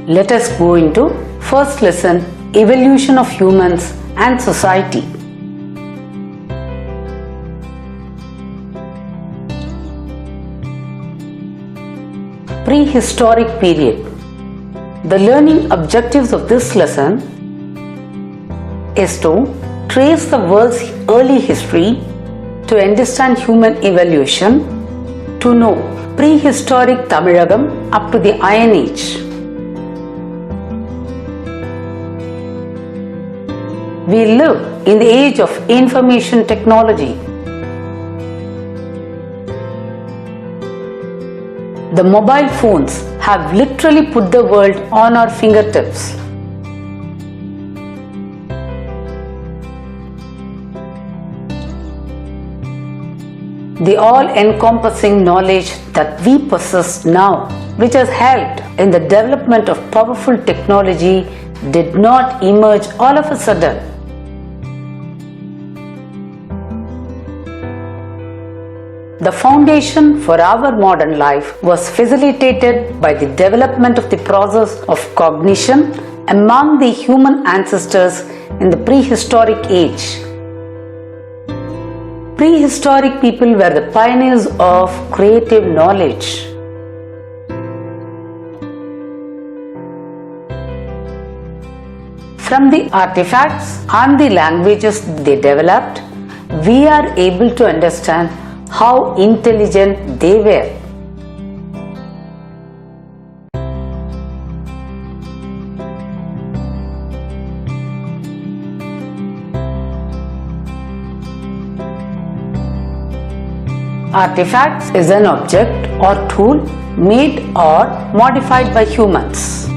Let us go into first lesson, Evolution of Humans and Society. Prehistoric period. The learning objectives of this lesson is to trace the world's early history, to understand human evolution, to know prehistoric Tamilagam up to the Iron Age. We live in the age of information technology. The mobile phones have literally put the world on our fingertips. The all-encompassing knowledge that we possess now, which has helped in the development of powerful technology, did not emerge all of a sudden. The foundation for our modern life was facilitated by the development of the process of cognition among the human ancestors in the prehistoric age. Prehistoric people were the pioneers of creative knowledge. From the artifacts and the languages they developed, we are able to understand how intelligent they were. Artifacts is an object or tool made or modified by humans.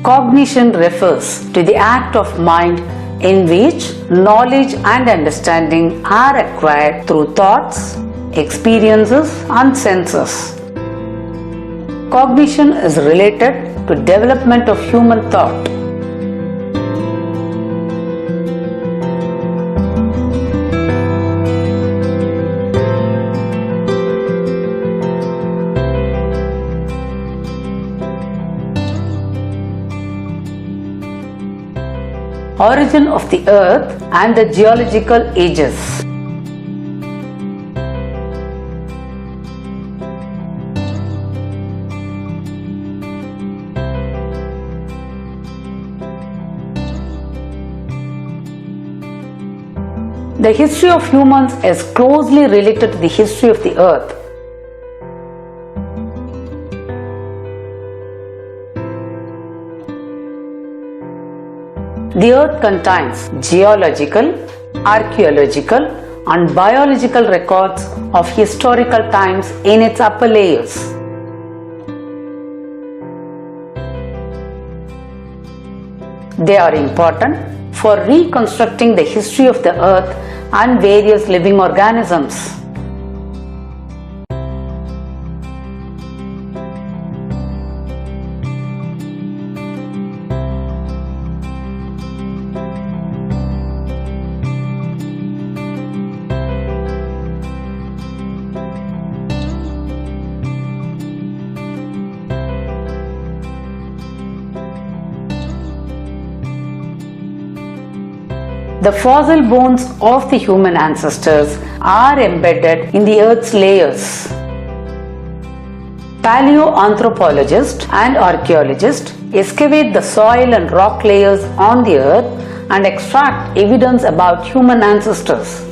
Cognition refers to the act of mind in which knowledge and understanding are acquired through thoughts, experiences, and senses. Cognition is related to development of human thought. Origin of the earth and the geological ages. The history of humans is closely related to the history of the earth. The earth contains geological, archaeological, and biological records of historical times in its upper layers. They are important for reconstructing the history of the earth and various living organisms. The fossil bones of the human ancestors are embedded in the earth's layers. Paleoanthropologists and archaeologists excavate the soil and rock layers on the earth and extract evidence about human ancestors.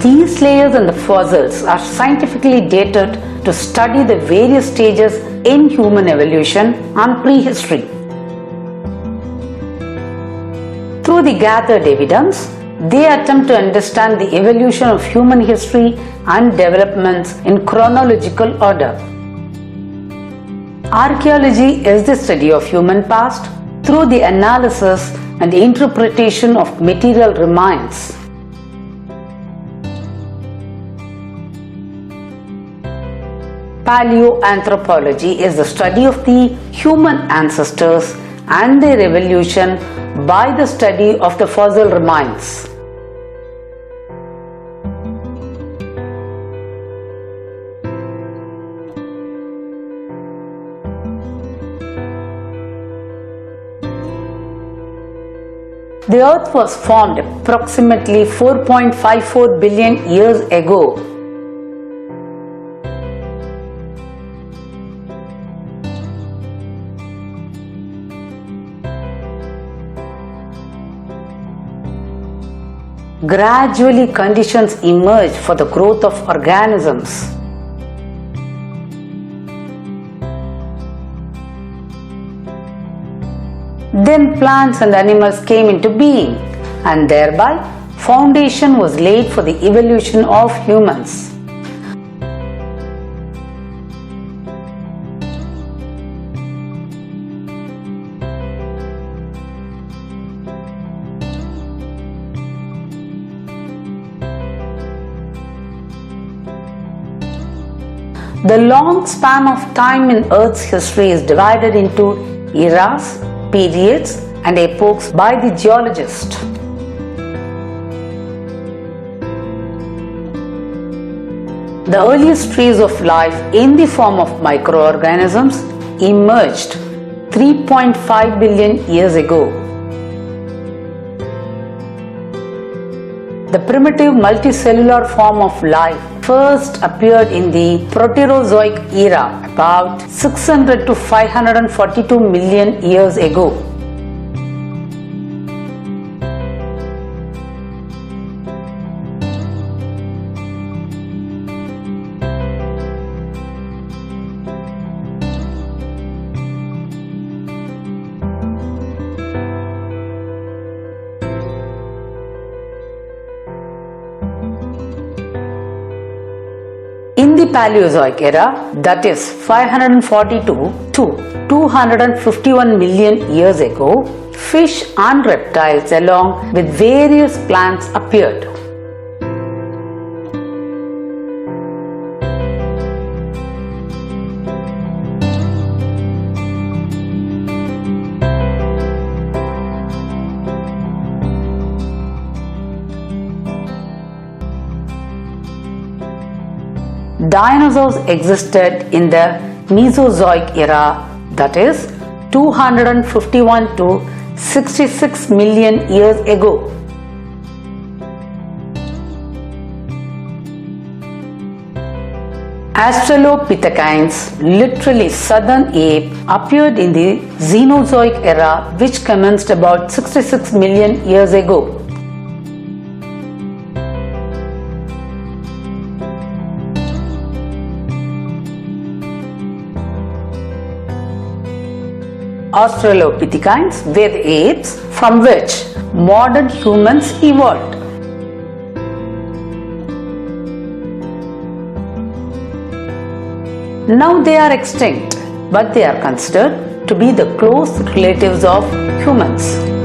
These layers and the fossils are scientifically dated to study the various stages in human evolution and prehistory. Through the gathered evidence, they attempt to understand the evolution of human history and developments in chronological order. Archaeology is the study of human past through the analysis and interpretation of material remains. Paleoanthropology is the study of the human ancestors and their evolution by the study of the fossil remains. The Earth was formed approximately 4.54 billion years ago. Gradually, conditions emerged for the growth of organisms. Then plants and animals came into being, and thereby foundation was laid for the evolution of humans. The long span of time in Earth's history is divided into eras, periods and epochs by the geologist. The earliest trace of life in the form of microorganisms emerged 3.5 billion years ago. The primitive multicellular form of life first appeared in the Proterozoic era about 600 to 542 million years ago. In the Paleozoic era, that is 542 to 251 million years ago, fish and reptiles along with various plants appeared. Dinosaurs existed in the Mesozoic era, that is 251 to 66 million years ago. Australopithecines, literally southern ape, appeared in the Cenozoic era, which commenced about 66 million years ago. Australopithecines were the apes from which modern humans evolved. Now they are extinct, but they are considered to be the close relatives of humans.